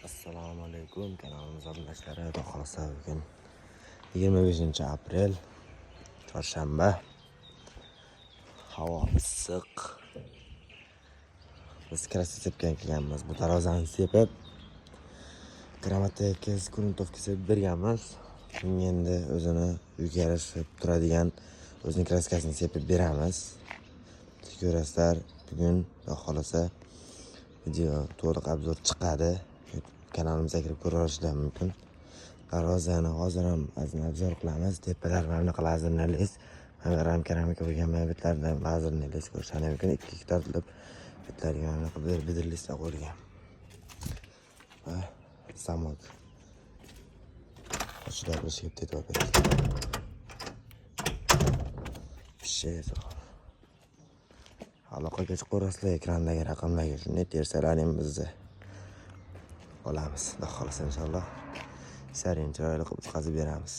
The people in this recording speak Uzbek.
Assalomu alaykum, kanalimiz obunachilari. Xudo xolasa bugun 25-aprel chorshanba. Havo issiq. Biz krasi sepgan kelganmiz. Bu darvozani sepib, grammatika gruntovka sepib berganmiz. Endi o'zini uyga yarashib turadigan o'zining kraskasini sepib beramiz. Ko'rasizlar, bugun Xudo xolasa video to'liq obzor chiqadi. Kanalimizga kirib ko'rishingiz mumkin. Darvozani hozir ham obzor qilamiz. Tepalar mana bunaqa lazernerlis, mana ram keramika bo'lgan bitlardan lazernerlis ko'rishingiz mumkin. 2 gektar qilib bitlarga mana bunaqa bidirlislar qo'yilgan. Va samod ochida bo'lishib tetib beradi. Pishiz. Aloqaga chiqarasizlar ekrandagi raqamlarga shunday tersalaring bizni olamiz. Xudo xolasa inshaalloh sarin chiroyli qilib o'tkazib beramiz.